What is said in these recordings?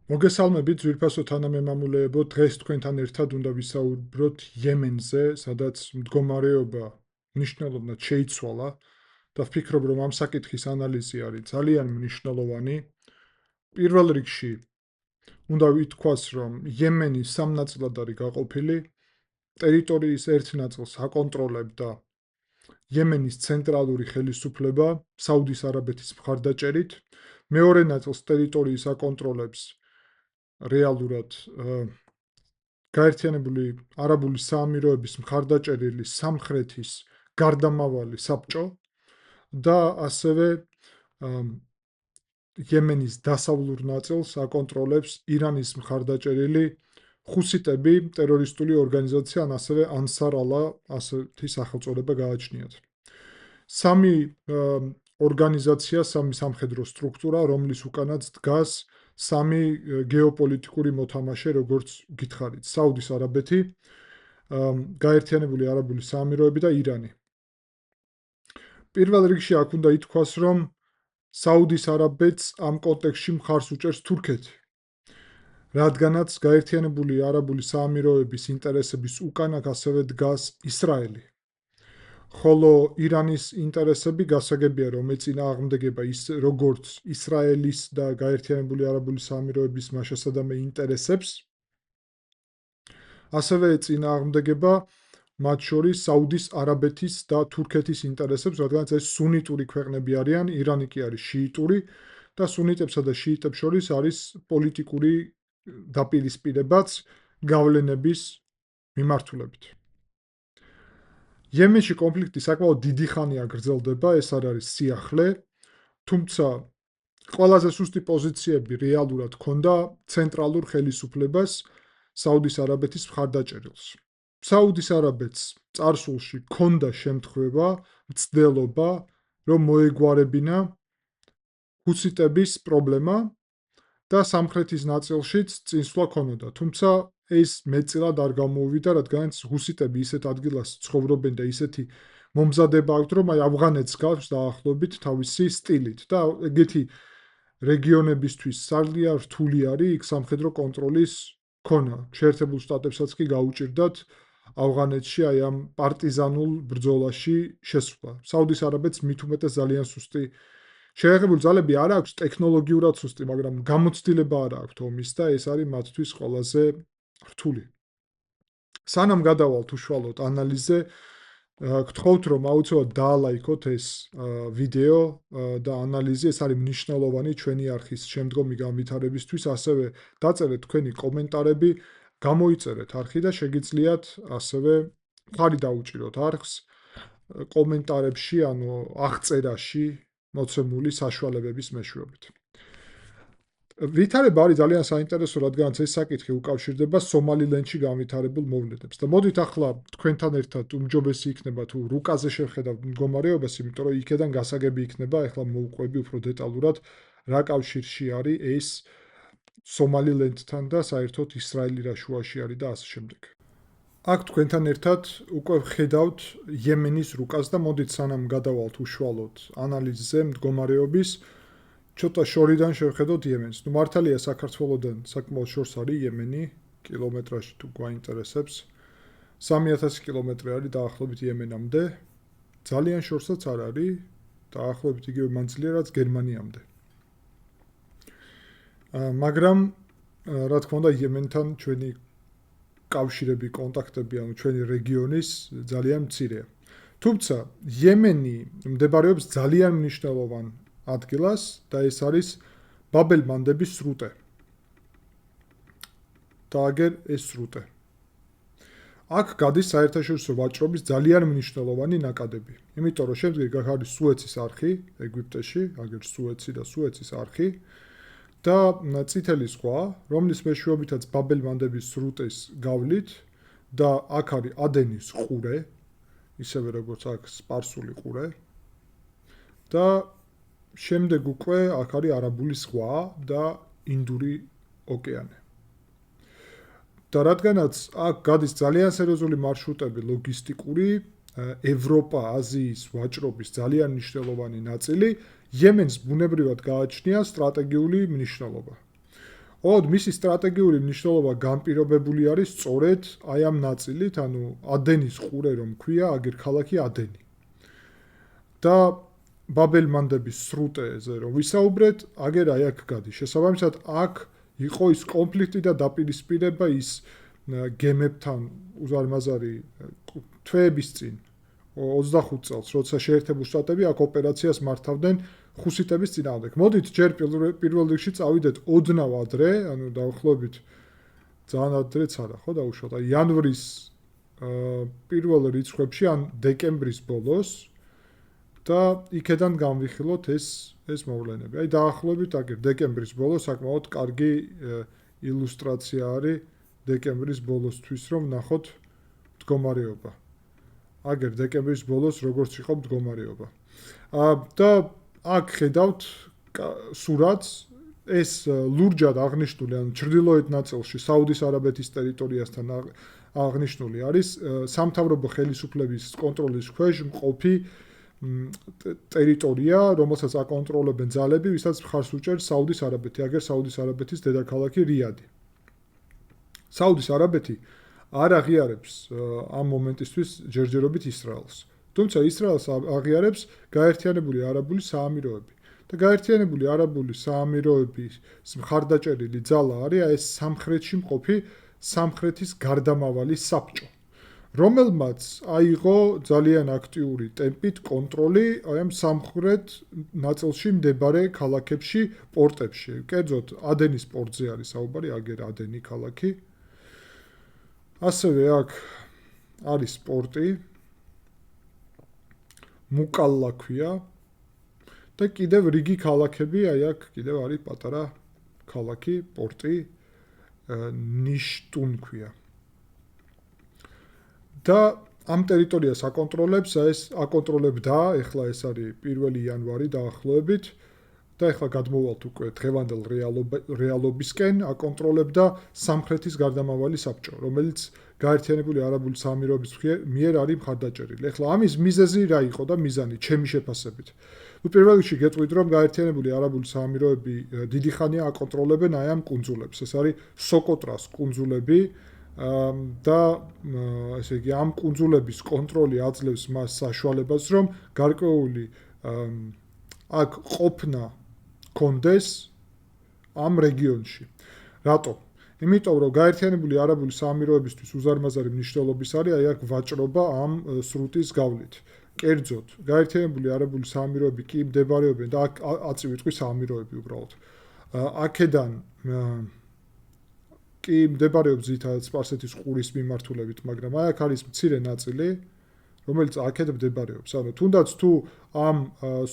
მოგესალმებით, ძვირფასო თანამემამულეებო, დღეს თქვენთან ერთად უნდა ვისაუბროთ იემენზე, სადაც მდგომარეობა მნიშვნელოვნად შეიცვალა და ვფიქრობ, რომ ამ საკითხის ანალიზი არის ძალიან მნიშვნელოვანი. პირველ რიგში უნდა ვითქვას, რომ იემენი სამ ნაწილად არის გაყოფილი. ტერიტორიის ერთ ნაწილს აკონტროლებდა იემენის ცენტრალური ხელისუფლება საუდის არაბეთის მხარდაჭერით. მეორე ნაწილს ტერიტორიის აკონტროლებს რეალურად გაერთიანებული არაბული საამიროების მხარდაჭერილი სამხრეთის გარდამავალი საბჭო და ასევე იემენის დასავლურ ნაწილს აკონტროლებს ირანის მხარდაჭერილი ხუსიტები, ტერორისტული ორგანიზაცია, ან ასევე ანსარ ალა, ასეთი სახელწოდება გააჩნიათ. სამი ორგანიზაცია, სამი სამხედრო სტრუქტურა, რომლის უკანაც დგას სამი გეოპოლიტიკური მოთამაშე, როგორც გითხარით, საუდის არაბეთი, გაერთიანებული არაბული საამიროები და ირანი. პირველ რიგში აქ უნდა ითქვას, რომ საუდის არაბეთს ამ კონტექსტში მხარს უჭერს თურქეთი, რადგანაც გაერთიანებული არაბული საამიროების ინტერესების უკან აქ ასევე დგას ისრაელი. ხოლო ირანის ინტერესები გასაგებია, რომ ეწინააღმდეგება როგორც ისრაელის და გაერთიანებული არაბული საამიროების მაშასადამე ინტერესებს, ასევე ეწინააღმდეგება მათ შორის საუდის არაბეთის და თურქეთის ინტერესებს, რადგანაც ეს სუნიტური ქვეყნები არიან, ირანი კი არის შიიტური და სუნიტებსა და შიიტებს შორის არის პოლიტიკური დაპირისპირებაც გავლენების მიმართულებით. იემენში კონფლიქტი საკმაოდ დიდი ხანია გრძელდება, ეს არ არის სიახლე, თუმცა ყველაზე სუსტი პოზიციები რეალურად ჰქონდა ცენტრალურ ხელისუფლებას საუდის არაბეთის მხარდაჭერილს. საუდის არაბეთს წარსულში ჰქონდა შემთხვევა, მცდელობა, რომ მოეგვარებინა ჰუსიტების პრობლემა და სამხრეთის ნაწილშიც წინსვლა ჰქონოდა, თუმცა ეს მეტწილად არ გამოუვიდა, რადგანაც ჰუსიტები ისეთ ადგილას ცხოვრობენ და ისეთი მომზადება აქვთ, რომ აი ავღანეთს გავს დაახლოებით თავისი სტილით და ეგეთი რეგიონებისთვის ძალიან რთული არის იქ სამხედრო კონტროლის ქონა. შეერთებულ შტატებსაც კი გაუჭირდათ ავღანეთში აი ამ პარტიზანულ ბრძოლაში შესვლა. საუდის არაბეთს მით უმეტეს ძალიან სუსტი შეერთებული ძალები არ აქვს ტექნოლოგიურად სუსტი, მაგრამ გამოცდილება არ აქვს ომის და ეს არის მათთვის ყველაზე რთული. სანამ გადავალთ უშუალოდ ანალიზზე, გთხოვთ, რომ აუცილებლად დაალაიქოთ ეს ვიდეო და ანალიზი, ეს არის მნიშვნელოვანი ჩვენი არხის შემდგომი განვითარებისთვის, ასევე დაწერეთ თქვენი კომენტარები, გამოიწერეთ არხი და შეგიძლიათ ასევე ხარი დაუჭიროთ არხს კომენტარებში, ანუ აღწერაში მოცემული საშუალებების მეშვეობით. ვითარება არის ძალიან საინტერესო, რადგანაც ეს საკითხი უკავშირდება სომალილენდში განვითარებულ მოვლენებს. და მოდით ახლა თქვენთან ერთად უმჯობესი იქნება თუ რუკაზე შევხედავთ მდგომარეობას, იმიტომ რომ იქედან გასაგები იქნება ახლა მოვყვები უფრო დეტალურად რა კავშირში არის ეს სომალილენდთან და საერთოდ ისრაელი რა შუაში არის და ასე შემდეგ. აქ თქვენთან ერთად უკვე ვხედავთ იემენის რუკას და მოდით სანამ გადავალთ უშუალოდ ანალიზზე მდგომარეობის, ცოტა შორიდან შევხედოთ იემენს. ნუ მართალია საქართველოსთან საკმაოდ შორს არის იემენი, კილომეტრაჟი თუ გვაინტერესებს. 3000 კილომეტრი არის დაახლოებით იემენამდე. ძალიან შორსაც არ არის, დაახლოებით იგივე მანძილია, რაც გერმანიამდე. მაგრამ რა თქმა უნდა, იემენთან ჩვენი კავშირები, კონტაქტები, ანუ ჩვენი რეგიონის ძალიან მცირეა. თუმცა იემენი მდებარეობს ძალიან მნიშვნელოვან ადგილას და ეს არის ბაბ-ელ-მანდების სრუტე. დააგერ ეს სრუტე. აქ გადის საერთაშორისო ვაჭრობის ძალიან მნიშვნელოვანი ნაკადები. იმიტომ რომ შემდგომ აქ არის სუეცის არხი ეგვიპტეში, აგერ სუეცი და სუეცის არხი და წითელი ზღვა, რომლის მეშვეობითაც ბაბ-ელ-მანდების სრუტეს გავლით და აქ არის ადენის ყურე, ისევე როგორც აქ სპარსული ყურე და შემდეგ უკვე აქ არის არაბული ზღვა და ინდური ოკეანე. და რადგანაც აქ გადის ძალიან სერიოზული მარშრუტები ლოგისტიკური, ევროპა, აზიის ვაჭრობის ძალიან მნიშვნელოვანი ნაწილი, იემენს ბუნებრივად გააჩნია სტრატეგიული მნიშვნელობა. ოღონდ მისი სტრატეგიული მნიშვნელობა განპირობებული არის სწორედ აი ამ ნაწილით, ანუ ადენის ყურე რომ ქვია, აგერ ქალაქი ადენი. და ბაბელ-მანდების სრუტეზე რომ ვისაუბრეთ, აგერ აი აქ გადის. შესაბამისად, აქ იყო ის კონფლიქტი და დაპირისპირება ის გემებთან უზარმაზარი თვეების წინ 25 წელს, როცა შეერთებული შტატები აქ ოპერაციას მართავდნენ ხუსიტების წინააღმდეგ. მოდით ჯერ პირველ რიგში წავიდეთ ოდნავ ადრე, ანუ დავახლოებით ძალიან ადრეც არა, ხო, დაუშვათ. აი იანვრის პირველ რიცხვებში ან დეკემბრის ბოლოს და იქედან განვიხილოთ ეს მოვლენები. აი დაახლოებით აგერ დეკემბრის ბოლოს საკმაოდ კარგი ილუსტრაცია არის დეკემბრის ბოლოსთვის, რომ ნახოთ მდგომარეობა. აგერ დეკემბრის ბოლოს როგორც იყო მდგომარეობა. და აქ ხედავთ სურათს, ეს ლურჯად აღნიშნული, ანუ ჩრდილოეთ ნაწილში საუდის არაბეთის ტერიტორიასთან აღნიშნული არის სამთავრობო ხელისუფლების კონტროლის ქვეშ მყოფი ტერიტორია, რომელსაც აკონტროლებენ ძალები, ვისაც მხარს უჭერს საუდის არაბეთი, აგერ საუდის არაბეთის დედაქალაქი რიადი. საუდის არაბეთი არ აღიარებს ამ მომენტისთვის ჯერჯერობით ისრაელს. თუმცა ისრაელს აღიარებს გაერთიანებული არაბული საამიროები. და გაერთიანებული არაბული საამიროების მხარდაჭერილი ძალა არის ეს სამხრეთში მყოფი სამხრეთის გარდამავალი საბჭო, რომელმაც აიღო ძალიან აქტიური ტემპით კონტროლი აი ამ სამხრეთ ნაწილში მდებარე ქალაქებში, პორტებში. კერძოდ, ადენის პორტზე არის საუბარი, აგერ ადენი ქალაქი. ასევე აქ არის პორტი, მუკალლა ქვია და კიდევ რიგი ქალაქები, აი აქ კიდევ არის პატარა ქალაქი, პორტი, ნიშტუნ ქვია. და ამ ტერიტორიას აკონტროლებს, ეს აკონტროლებდა, ეხლა ეს არის 1 იანვარი დაახლოებით და ეხლა გადმოვალთ უკვე დღევანდელ რეალობისკენ, აკონტროლებდა სამხრეთის გარდამავალი საბჭო, რომელიც გაერთიანებული არაბული საამიროების მიერ არის მხარდაჭერილი. ეხლა ამის მიზეზი რა იყო და მიზანი ჩემი შეფასებით. პირველ რიგში გეტყვით, რომ გაერთიანებული არაბული საამიროები დიდი ხანია აკონტროლებენ აი ამ კუნძულებს. ეს არის სოკოტრას კუნძულები და ესე იგი ამ კუნძულების კონტროლი აძლევს მას საშუალებას, რომ გარკვეული აქ ყოფნა კონდეს ამ რეგიონში. რატო? იმიტომ რომ გაერთიანებული არაბული საამიროებისთვის უზარმაზარი მნიშვნელობის არის აი აქ ვაჭრობა ამ სრუტის გავლით. კერძოდ, გაერთიანებული არაბული საამიროები კი მდებარეობენ და აქ აწი ვიტყვი საამიროები უბრალოდ. აქედან კი მდებარეობს ძირითადად სპარსეთის ყურის მიმართულებით, მაგრამ აი აქ არის მცირე ნაწილი, რომელიც აქეთ მდებარეობს. ანუ თუნდაც თუ ამ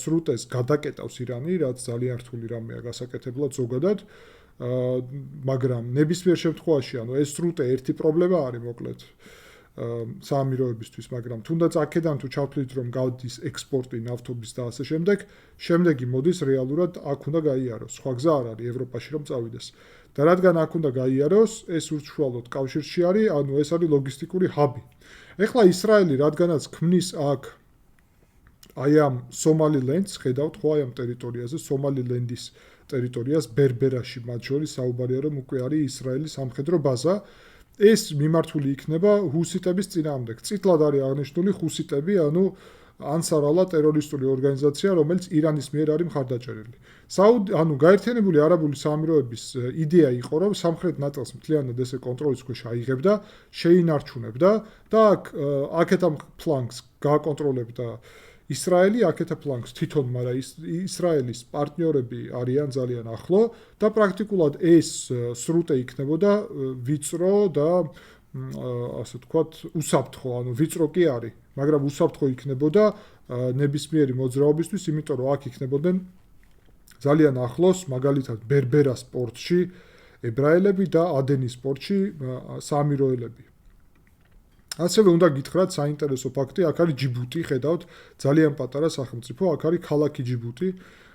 სრუტეს გადაკეტავს ირანი, რაც ძალიან რთული რამეა გასაკეთებლად ზოგადად, მაგრამ ნებისმიერ შემთხვევაში, ანუ ეს სრუტე ერთი პრობლემა არის მოკლედ საამიროებისთვის, მაგრამ თუნდაც აქედან თუ ჩავთვლით, რომ გავდის ექსპორტი ნავთობის და ასე შემდეგ, შემდეგი მოდის რეალურად აქ უნდა გაიაროს. სხვა გზა არ არის ევროპაში რომ წავიდეს. და რადგან აქ უნდა გაიაროს, ეს ურთიერთობად კავშირში არის, ანუ ეს არის ლოგისტიკური ჰაბი. ეხლა ისრაელი რადგანაც ქმნის აქ აი ამ სომალილენდს, ხედავთ ხო აი ამ ტერიტორიაზე, სომალილენდის ტერიტორიას ბერბერაში მათ შორის საუბარია, რომ უკვე არის ისრაელის სამხედრო ბაზა. ეს მიმართული იქნება ჰუსიტების წინააღმდეგ. წითლად არის აღნიშნული ჰუსიტები, ანუ ანსარალა ტერორისტული ორგანიზაცია, რომელიც ირანის მიერ არის მხარდაჭერილი. ანუ გაერთიანებული არაბული საამიროების იდეა იყო, რომ სამხრეთ ნაწილს მთლიანად ესე კონტროლის ქვეშ აიღებდა, შეინარჩუნებდა და აქეთ ამ ფლანგს გააკონტროლებდა ისრაელი, აქეთ ფლანგს თვითონ, მაგრამ ისრაელის პარტნიორები არიან ძალიან ახლო და პრაქტიკულად ეს სრუტე იქნებოდა ვიწრო და ასე ვთქვათ, უსაფრთხო, ანუ ვიწრო კი არის, მაგრამ უსაფრთხო იქნებოდა ნებისმიერი მოძრაობისთვის, იმიტომ რომ აქ იქნებოდნენ ძალიან ახლოს, მაგალითად ბერბერას პორტში ებრაელები და ადენის პორტში საამიროელები. ასევე უნდა გითხრათ საინტერესო ფაქტი, აქ არის ჯიბუტი, ხედავთ, ძალიან პატარა სახელმწიფო, აქ არის ქალაქი ჯიბუტი.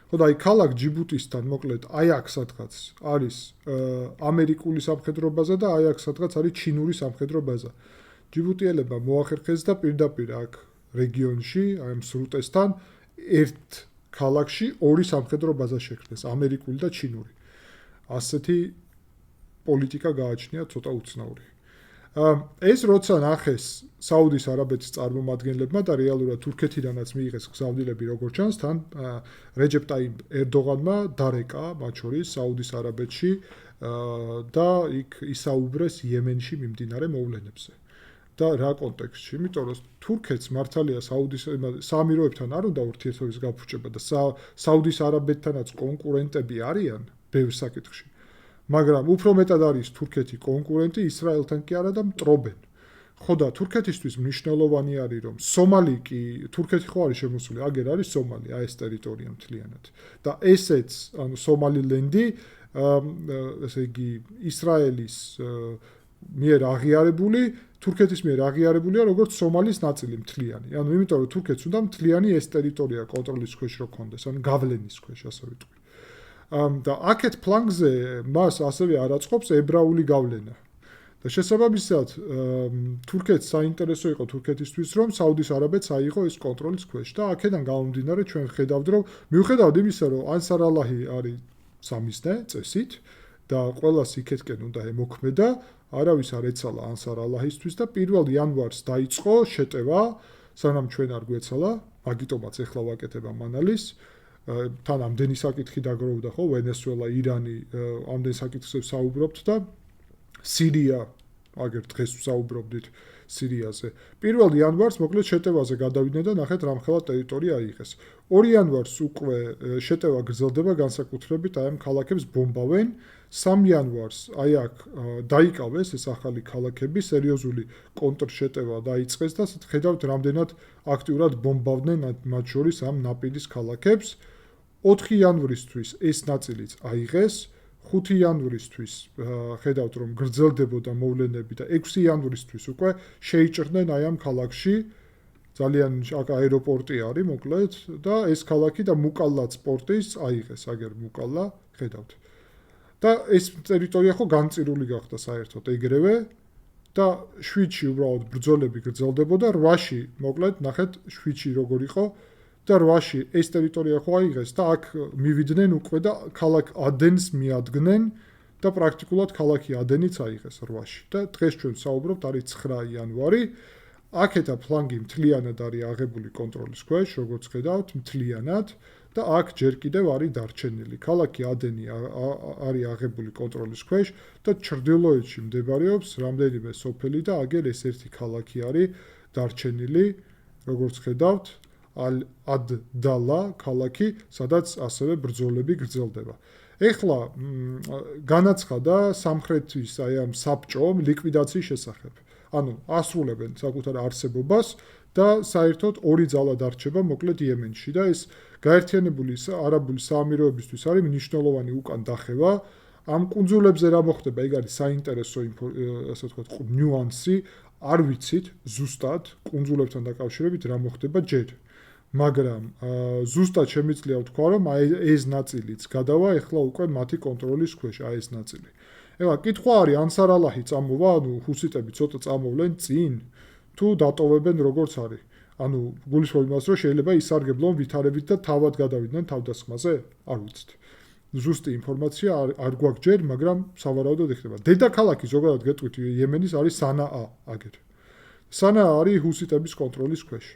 ხო და აი ქალაქ ჯიბუტისთან მოკლედ აი აქ სადღაც არის ამერიკული სამხედრო ბაზა და აი აქ სადღაც არის ჩინური სამხედრო ბაზა. ჯიბუტიელებმა მოახერხეს და პირდაპირ აქ რეგიონში, აი ამ სრუტესთან ერთ ქალაქში ორი სამხედრო ბაზა შექმნეს, ამერიკული და ჩინური. ასეთი პოლიტიკა გააჩნია ცოტა უცნაური. ეს როცა ნახეს საუდის არაბეთის წარმომადგენლებმა და რეალურად თურქეთიდანაც მიიღეს გზავნილები როგორც ჩანს, თან რეჯეპ ტაიპ ერდოღანმა დარეკა მათ შორის საუდის არაბეთში და იქ ისაუბრეს იემენში მიმდინარე მოვლენებზე. და რა კონტექსტში? იმიტომ რომ თურქეთს მართალია საუდის საამიროებთან არ უნდა ურთიერთობის გაფუჭება და საუდის არაბეთთანაც კონკურენტები არიან ბევრ საკითხში. მაგრამ უფრო მეტად არის თურქეთი კონკურენტი ისრაელთან კი არა და მტრობენ. ხო და თურქეთისთვის მნიშვნელოვანი არის რომ სომალი კი თურქეთი ხო არის შემოსული, აგერ არის სომალი, ეს ტერიტორია მთლიანად. და ესეც, ანუ სომალილენდი, ესე იგი ისრაელის მიერ აღიარებული, თურქეთის მიერ აღიარებულია როგორც სომალის ნაწილი მთლიანი. ანუ იმიტომ რომ თურქეთს უნდა მთლიანი ეს ტერიტორია კონტროლის ქვეშ რო კონდეს, ანუ გავლენის ქვეშ, ასე ვიტყვი. და აქეთ ფლანგზე მას ასევე არ აწყობს ებრაული გავლენა. და შესაბამისად თურქეთს საინტერესო იყო თურქეთისთვის რომ საუდის არაბეთს აიღო ეს კონტროლის ქვეშ და აქედან გამომდინარე ჩვენ ხედავთ რომ მიუხედავად იმისა რომ ანსარ ალაჰი არის სამიზნე წესით და ყველას იქეთკენ უნდა ემოქმედა, არავის არ ეცალა ანსარ ალაჰისთვის და 1 იანვარს დაიწყო შეტევა, სანამ ჩვენ არ გვეცალა, მაგიტომაც ეხლა ვაკეთებ ამ ანალიზს. თან ამდენი საკითხი დაგროვდა ხო, ვენესუელა, ირანი, ამდენ საკითხებს საუბრობთ და სირია, აგერ დღეს ვსაუბრობდით სირიაზე. 1 იანვარს მოკლედ შეტევაზე გადავიდნენ და ნახეთ რამხელა ტერიტორია აიღეს. 2 იანვარს უკვე შეტევა გრძელდება განსაკუთრებით აი ამ ქალაქებს ბომბავენ. 3 იანვარს აი აქ დაიკავეს ეს ახალი ქალაქები, სერიოზული კონტრშეტევა დაიწყეს და ხედავთ რამდენად აქტიურად ბომბავდნენ მათ შორის ამ ნაპირის ქალაქებს. 4 იანვრისთვის ეს ნაწილიც აიღეს, 5 იანვრისთვის ხედავთ რომ გრძელდებოდა მოვლენები და 6 იანვრისთვის უკვე შეიჭრნენ აი ამ ქალაქში, ძალიან აეროპორტი არის მოკლედ და ეს ქალაქი და მუკალაც პორტის აიღეს, აგერ მუკალა ხედავთ. და ეს ტერიტორია ხო განწირული გახდა საერთოდ ეგრევე და 7-ში უბრალოდ ბრძოლები გრძელდებოდა, 8-ში მოკლედ ნახეთ 7-ში როგორ იყო და 8-ში ეს ტერიტორია ხო აიღეს და აქ მივიდნენ უკვე და ქალაქ ადენს მიადგნენ და პრაქტიკულად ქალაქი ადენიც აიღეს 8-ში და დღეს ჩვენ საუბრობთ არის 9 იანვარი. აქეთა ფლანგი მთლიანად არის აღებული კონტროლის ქვეშ, როგორც ხედავთ, მთლიანად და აქ ჯერ კიდევ არის დარჩენილი. ქალაქი ადენი არის აღებული კონტროლის ქვეშ და ჩრდილოეთში მდებარეობს რამდენიმე სოფელი და აგერ ეს ერთი ქალაქი არის დარჩენილი, როგორც ხედავთ, ალ-ადდალა ქალაქი, სადაც ასევე ბრძოლები გრძელდება. ეხლა განაცხადა სამხრეთის აი ამ საბჭომ ლიკვიდაციის შესახებ. ანუ ასრულებენ საკუთარ არსებობას და საერთოდ ორი ძალა დარჩება მოკლედ იემენში და ეს გაერთიანებული არაბული საამიროებისთვის არის მნიშვნელოვანი უკან დახევა. ამ კუნძულებზე რა მოხდება, ეგ არის საინტერესო ასე ვთქვათ ნიუანსი, არ ვიცით ზუსტად კუნძულებთან დაკავშირებით რა მოხდება ჯერ. მაგრამ ზუსტად შემიძლია ვთქვა, რომ ეს ნაწილიც გადავა ეხლა უკვე მათი კონტროლის ქვეშ, ეს ნაწილი. ეხლა კითხვა არის, ანსარ ალაჰი წამოვა, ანუ ჰუსიტები ცოტა წამოვლენ წინ, თუ დატოვებენ როგორც არის. ანუ გულისხმობ იმას, რომ შეიძლება ისარგებლონ ვითარებით და თავად გადავიდნენ თავდასხმაზე? არ ვიცით. ზუსტი ინფორმაცია არ გვაქვს ჯერ, მაგრამ სავარაუდოდ ეხება. დედაქალაქი ზოგადად გეტყვით იემენის არის სანაა აგერ. სანაა არის ჰუსიტების კონტროლის ქვეშ.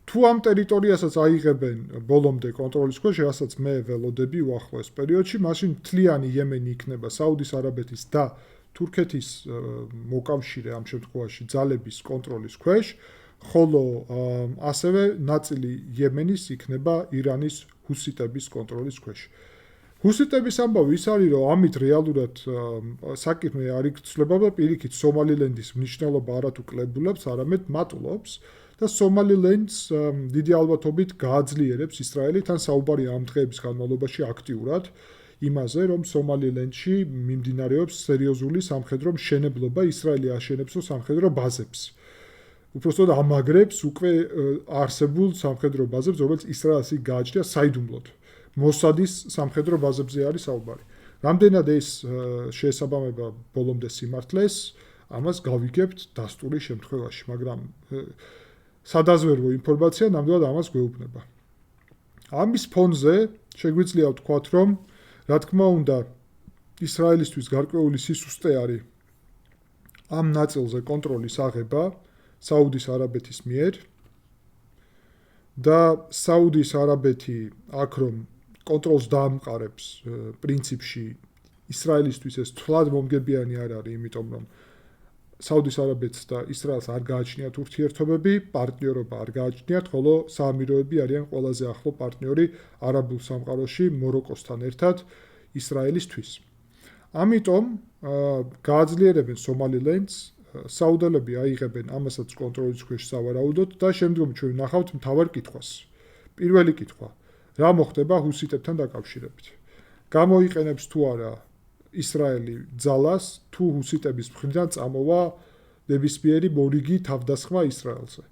თუ ამ ტერიტორიასაც აიღებენ ბოლომდე კონტროლის ქვეშ, რასაც მე ველოდები უახლოეს პერიოდში, მაშინ მთლიანი იემენი იქნება საუდის არაბეთის და თურქეთის მოკავშირე ამ შემთხვევაში ძალების კონტროლის ქვეშ, ხოლო ასევე ნაწილი იემენის იქნება ირანის ჰუსიტების კონტროლის ქვეშ. ჰუსიტების ამბავი ის არის, რომ ამით რეალურად საკითხი არ იცვლება და პირიქით სომალილენდის მნიშვნელობა არათუ კლებულობს, არამედ მატულობს. და სომალილენდს დიდი ალბათობით გააძლიერებს ისრაელი, თან საუბარია ამ დღეების განმავლობაში აქტიურად იმაზე, რომ სომალილენდში მიმდინარეობს სერიოზული სამხედრო მშენებლობა, ისრაელი აშენებს სამხედრო ბაზებს. უпростоოდ ამაგრებს უკვე არსებულ სამხედრო ბაზებს, რომელიც ისრაელს გააჩნია საიდუმლოდ. მოსადის სამხედრო ბაზებზე არის საუბარი. რამდენად ეს შეესაბამება ბოლომდე სიმართლეს, ამას გავიგებთ დასტურის შემთხვევაში, მაგრამ სადაზვერვო ინფორმაცია ნამდვილად ამას გვეუბნება. ამის ფონზე შეგვიძლია ვთქვათ, რომ რა თქმა უნდა ისრაელისთვის გარკვეული სისუსტე არის ამ ნაწილზე კონტროლის აღება საუდის არაბეთის მიერ და საუდის არაბეთი აქ რომ კონტროლს დაამყარებს პრინციპში ისრაელისთვის ეს თვლად მომგებიანი არ არის, იმიტომ რომ საუდის არაბეთს და ისრაელს არ გააჩნიათ ურთიერთობები, პარტნიორობა არ გააჩნიათ, ხოლო საამიროები არიან ყველაზე ახლო პარტნიორი არაბულ სამყაროში მოროკოსთან ერთად ისრაელისთვის. ამიტომ გააძლიერებენ სომალილენდს, საუდელები აიღებენ ამასაც კონტროლის ქვეშ სავარაუდოდ და შემდგომ ჩვენ ვნახავთ მთავარ კითხვას. პირველი კითხვა, რა მოხდება ჰუსიტებთან დაკავშირებით? გამოიყენებს თუ არა ისრაელი ძალას, თუ ჰუსიტების მხრიდან წამოვა ნებისმიერი მორიგი თავდასხმა ისრაელზე.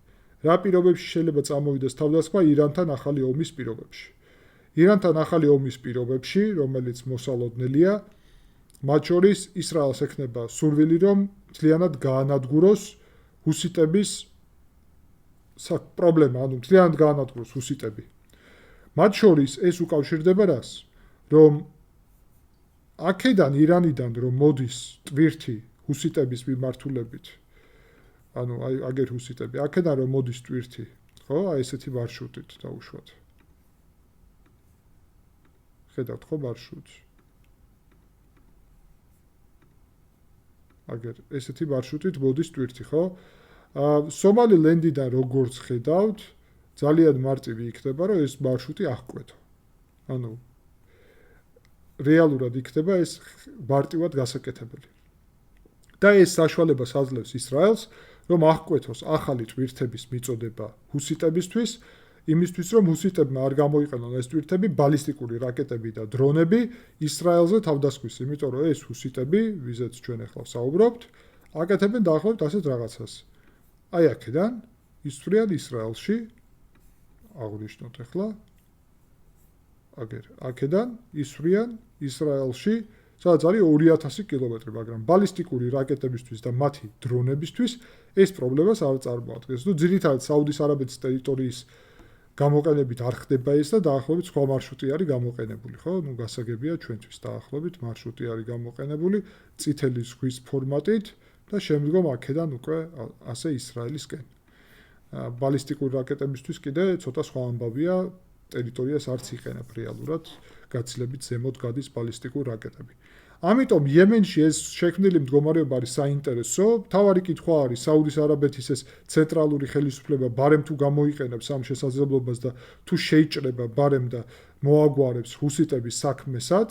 რა პირობებში შეიძლება წამოვიდეს თავდასხმა ირანთან ახალი ომის პირობებში? ირანთან ახალი ომის პირობებში, რომელიც მოსალოდნელია, მათ შორის ისრაელს ექნება სურვილი, რომ მთლიანად გაანადგუროს ჰუსიტების პრობლემა, ანუ მთლიანად გაანადგუროს ჰუსიტები. მათ შორის ეს უკავშირდება რას? რომ აქედან ირანიდან რომ მოდის ტვირთი ჰუსიტების მიმართულებით, ანუ აგერ ჰუსიტები, აქედან რომ მოდის ტვირთი, ხო, აი ესეთი მარშრუტით დაუშვათ. ხედავთ ხო მარშრუტს? აგერ ესეთი მარშრუტით მოდის ტვირთი, ხო? სომალილენდიდან როგორც ხედავთ, ძალიან მარტივი იქნება, რომ ეს მარშრუტი აღკვეთო. ანუ რეალურად იქნება ეს მარტივად გასაკეთებელი. და ეს საშუალებას აძლევს ისრაელს, რომ აღკვეთოს ახალი ტვირთების მიწოდება ჰუსიტებისთვის, იმისთვის, რომ ჰუსიტებმა არ გამოიყენონ ეს ტვირთები ბალისტიკური რაკეტები და დრონები ისრაელზე თავდასხმის, იმიტომ რომ ეს ჰუსიტები, ვიზეც ჩვენ ახლა ვსაუბრობთ, აკეთებენ დაახლოებით ასეთ რაღაცას. აი აქედან ისვრიან ისრაელში, აღვნიშნოთ ახლა, აგერ აქედან ისვრიან ისრაელში, სადაც არის 2000 კილომეტრი, მაგრამ ბალისტიკური რაკეტებისთვის და მათი დრონებისთვის ეს პრობლემას არ წარმოადგენს. ნუ ძირითადად საუდის არაბეთის ტერიტორიის გამოყენებით არ ხდება ეს და დაახლოებით სხვა მარშრუტი არის გამოყენებული, ხო? ნუ გასაგებია ჩვენთვის დაახლოებით მარშრუტი არის გამოყენებული წითელი ზღვის ფორმატით და შემდგომ აქედან უკვე ასე ისრაელისკენ. ბალისტიკური რაკეტებისთვის კიდე ცოტა სხვა ამბავია, ტერიტორიას არც იყენებ რეალურად, გაცილებით ზემოთ გადის ბალისტიკური რაკეტები. ამიტომ იემენში ეს შექმნილი მდგომარეობა არის საინტერესო. მთავარი კითხვა არის საუდის არაბეთის ეს ცენტრალური ხელისუფლება ბარემ თუ გამოიყენებს ამ შესაძლებლობას და თუ შეიჭრება ბარემ და მოაგვარებს ჰუსიტების საქმესაც.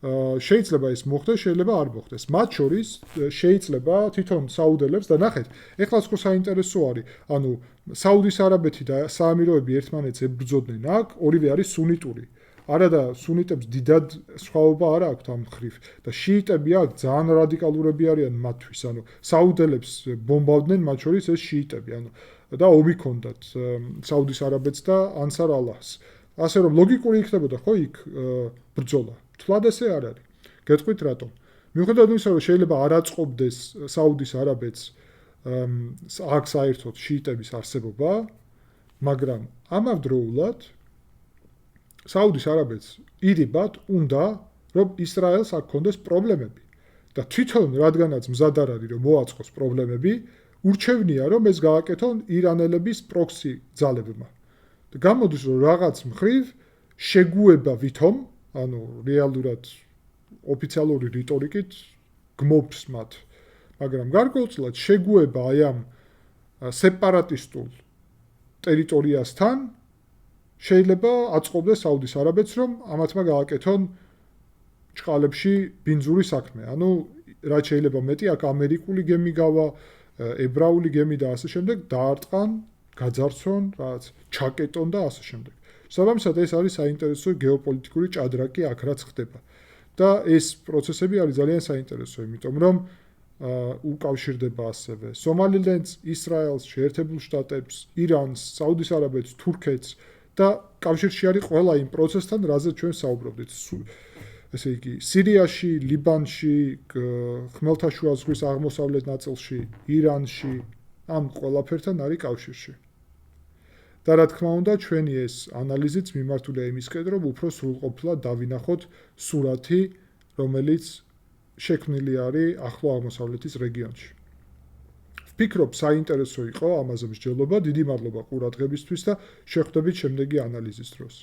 შეიძლება ეს მოხდეს, შეიძლება არ მოხდეს. მათ შორის შეიძლება თვითონ საუდელებს და ნახეთ, ეხლა სხვა საინტერესო არის, ანუ საუდის არაბეთი და საამიროები ერთმანეთს ებრძოდნენ აქ, ორივე არის სუნიტური. არა და სუნიტებს დიდად სხვაობა არ აქვთ ამ ხრივ და შიიტები აქ ძალიან რადიკალურები არიან მათთვის, ანუ საუდელებს ბომბავდნენ მათ შორის ეს შიიტები, ანუ და ომი ჰქონდათ საუდის არაბეთს და ანსარ ალაჰს. ასე რომ ლოგიკური იქნებოდა ხო იქ ბრძოლა. თვლად ესე არ არის. გეტყვით რატომ? მიუხედავად იმისა, რომ შეიძლება არ აწყობდეს საუდის არაბეთს აქ საერთოდ შიიტების არსებობა, მაგრამ ამავდროულად საუდის არაბეთს ირიბად უნდა, რომ ისრაელს აქ ქონდეს პრობლემები და თვითონ რადგანაც მზად არ არის, რომ მოაწყოს პრობლემები, ურჩევნია, რომ ეს გააკეთონ ირანელების პროქსი ძალებმა. და გამოდის, რომ რაღაც მხრივ შეგუება ვითომ, ანუ რეალურად ოფიციალური რიტორიკით გმობს მათ, მაგრამ გარკვეულწილად შეგუება აი ამ სეპარატისტულ ტერიტორიასთან შეიძლება აწყობდეს საუდის არაბეთს, რომ ამათმა გააკეთონ ჭყალებში ბინძური საქმე. ანუ რაც შეიძლება მეტი აქ ამერიკული გემი გავა, ებრაული გემი და ასე შემდეგ დაარტყან, გაძარცვონ, რაც ჩაკეტონ და ასე შემდეგ. შესაბამისად ეს არის საინტერესო გეოპოლიტიკური ჭადრაკი აქ რაც ხდება. და ეს პროცესები არის ძალიან საინტერესო, იმიტომ რომ უკავშირდება ასევე სომალილენდს, ისრაელს, შეერთებულ შტატებს, ირანს, საუდის არაბეთს, თურქეთს და კავშირში არის ყველა იმ პროცესთან, რაზეც ჩვენ საუბრობდით. ესე იგი, სირიაში, ლიბანში, ხმელთაშუა ზღვის აღმოსავლეთ ნაწილში, ირანში, ამ ყველაფერთან არის კავშირში. და რა თქმა უნდა, ჩვენი ეს ანალიზიც მიმართულია იმისკენ, რომ უფრო სრულყოფილად დავინახოთ სურათი, რომელიც შექმნილი არის ახლო აღმოსავლეთის რეგიონში. ვფიქრობ, საინტერესო იყო ამაზე მსჯელობა. დიდი მადლობა ყურადღებისთვის და შევხვდებით შემდეგი ანალიზის დროს.